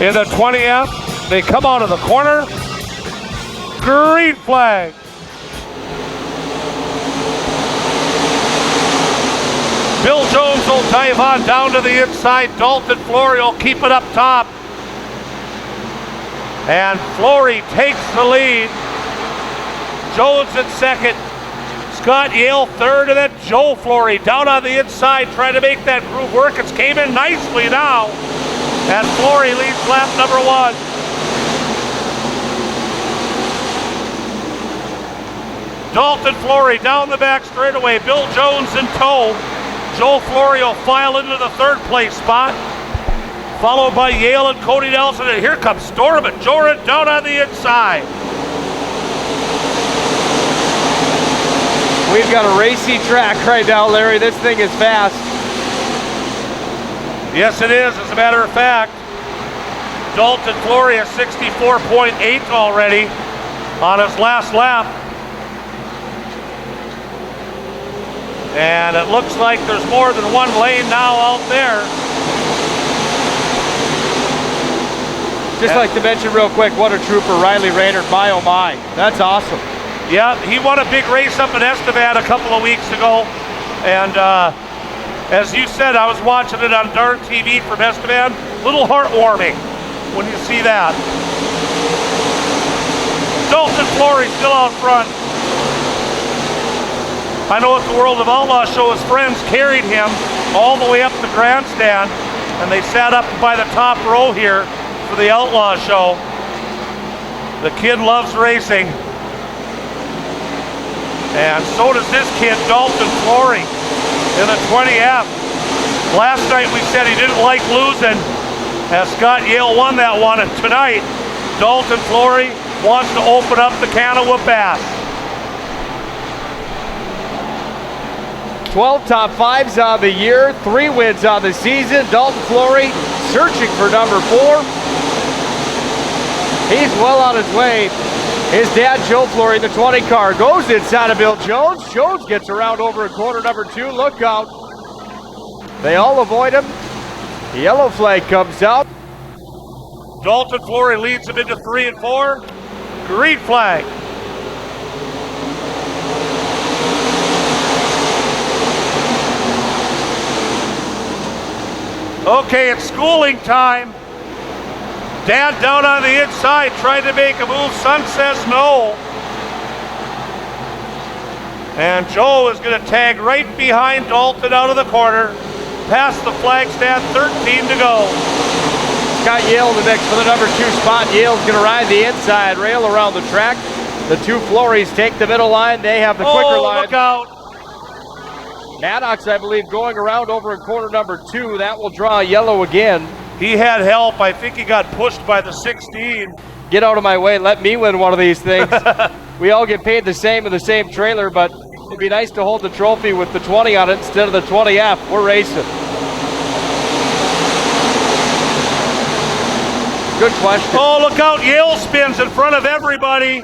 in the 20th. They come out of the corner. Green flag. Bill Jones will dive on down to the inside. Dalton Flory will keep it up top. And Flory takes the lead. Jones in second. Scott Yale third, and then Joe Flory down on the inside trying to make that groove work. It's came in nicely now. And Flory leads lap number 1. Dalton Flory down the back straightaway. Bill Jones in tow. Joe Flory will file into the third place spot, followed by Yale and Cody Nelson. And here comes Storm and Joran down on the inside. We've got a racy track right now, Larry. This thing is fast. Yes, it is, as a matter of fact. Dalton Flory is 64.8 already on his last lap. And it looks like there's more than one lane now out there. Just like to mention real quick, what a trooper, Riley Raynard. My, oh my. That's awesome. Yeah, he won a big race up in Estevan a couple of weeks ago. And as you said, I was watching it on Darn TV from Estevan. Little heartwarming when you see that. Dalton Flory still out front. I know at the World of Outlaw show, his friends carried him all the way up the grandstand, and they sat up by the top row here for the Outlaw show. The kid loves racing. And so does this kid, Dalton Flory, in the 20F. Last night we said he didn't like losing, as Scott Yale won that one, and tonight, Dalton Flory wants to open up the can of whoop-ass. 12 top 5s on the year, 3 wins on the season. Dalton Flory searching for number 4. He's well on his way. His dad, Joe Flory, the 20 car, goes inside of Bill Jones. Jones gets around over in corner number 2. Look out. They all avoid him. The yellow flag comes out. Dalton Flory leads him into 3 and 4. Green flag. Okay, it's schooling time. Dad down on the inside trying to make a move. Son says no. And Joe is going to tag right behind Dalton out of the corner. Past the flag stand, 13 to go. Scott Yale in the mix for the number 2 spot. Yale's going to ride the inside rail around the track. The 2 Florys take the middle line. They have the quicker line. Look out. Maddox, I believe, going around over in corner number 2. That will draw yellow again. He had help. I think he got pushed by the 16. Get out of my way. Let me win one of these things. We all get paid the same in the same trailer, but it'd be nice to hold the trophy with the 20 on it instead of the 20F. We're racing. Good question. Oh, look out. Yale spins in front of everybody.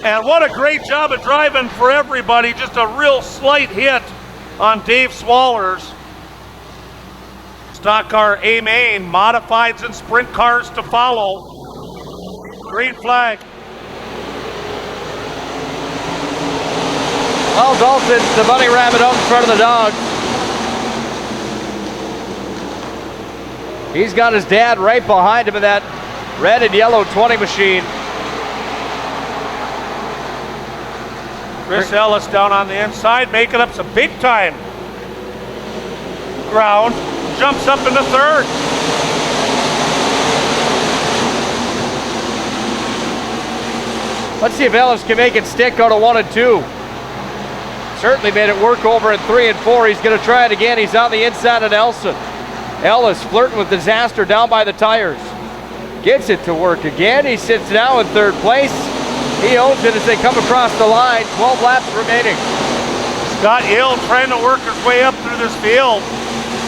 And what a great job of driving for everybody. Just a real slight hit on Dave Swallers. Stock car A main, modifieds and sprint cars to follow. Green flag. Well, Dalton, the bunny rabbit out in front of the dog. He's got his dad right behind him in that red and yellow 20 machine. Chris Ellis down on the inside, making up some big time ground. Jumps up into third. Let's see if Ellis can make it stick out of 1 and 2. Certainly made it work over in 3 and 4. He's going to try it again. He's on the inside of Nelson. Ellis flirting with disaster down by the tires. Gets it to work again. He sits now in third place. He owns it as they come across the line. 12 laps remaining. Scott Yale trying to work his way up through this field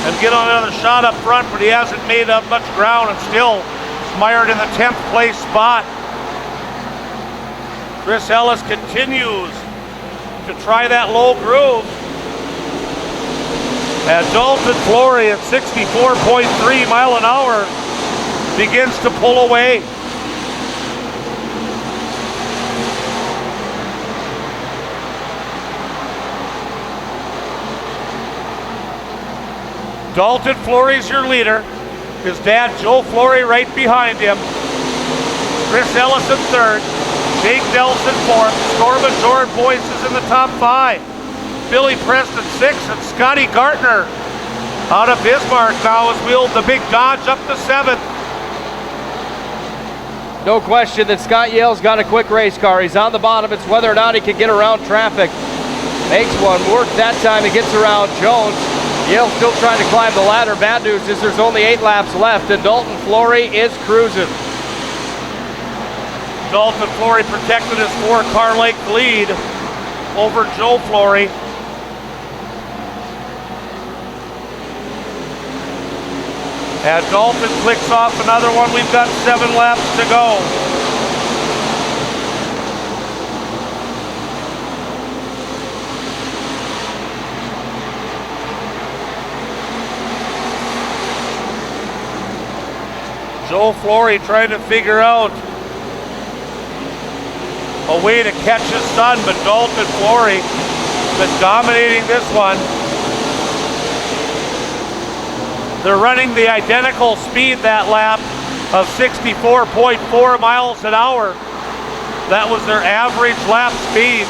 and get on another shot up front, but he hasn't made up much ground and still mired in the 10th place spot. Chris Ellis continues to try that low groove. And Dalton Flory at 64.3 mile an hour begins to pull away. Dalton Flory's your leader. His dad, Joe Flory, right behind him. Chris Ellison third. Jake Nelson fourth. Storm and Jordan Boyce is in the top 5. Billy Preston sixth, and Scotty Gartner out of Bismarck now has wheeled the big Dodge up to 7th. No question that Scott Yale's got a quick race car. He's on the bottom. It's whether or not he can get around traffic. Makes one work that time. He gets around Jones. Yale still trying to climb the ladder. Bad news is there's only 8 laps left, and Dalton Flory is cruising. Dalton Flory protected his 4-car length lead over Joe Flory. And Dalton clicks off another one. We've got 7 laps to go. Joe Flory trying to figure out a way to catch his son, but Dalton Flory has been dominating this one. They're running the identical speed that lap of 64.4 miles an hour. That was their average lap speed.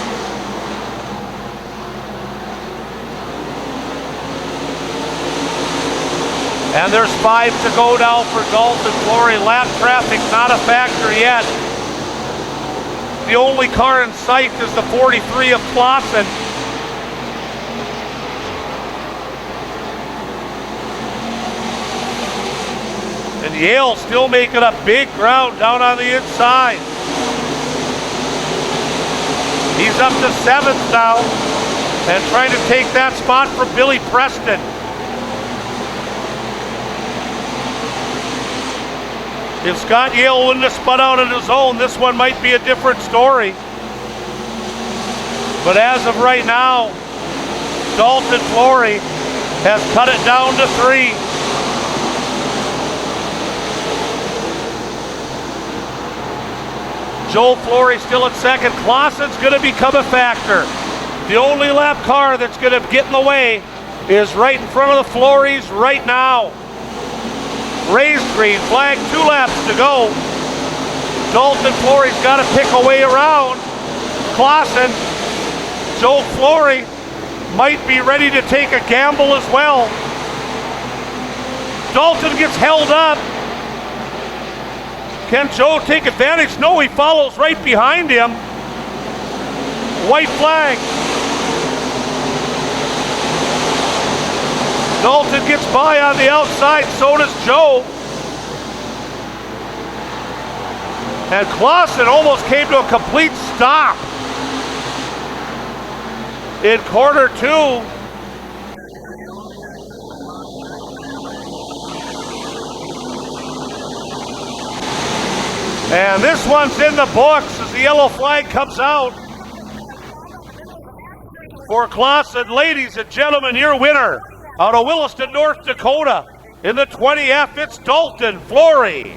And there's 5 to go now for Dalton Flory. Lap traffic not a factor yet. The only car in sight is the 43 of Clausen. And Yale still making up big ground down on the inside. He's up to 7th now and trying to take that spot from Billy Preston. If Scott Yale wouldn't have spun out on his own, this one might be a different story. But as of right now, Dalton Flory has cut it down to 3. Joe Flory still at 2nd. Clausen's going to become a factor. The only lap car that's going to get in the way is right in front of the Florys right now. Raised green flag, 2 laps to go. Dalton Flory's got to pick a way around Clausen. Joe Flory might be ready to take a gamble as well. Dalton gets held up. Can Joe take advantage? No, he follows right behind him. White flag. Dalton gets by on the outside, so does Joe. And Clausen almost came to a complete stop in quarter 2. And this one's in the books as the yellow flag comes out for Clausen. Ladies and gentlemen, your winner out of Williston, North Dakota in the 20F, it's Dalton Flory.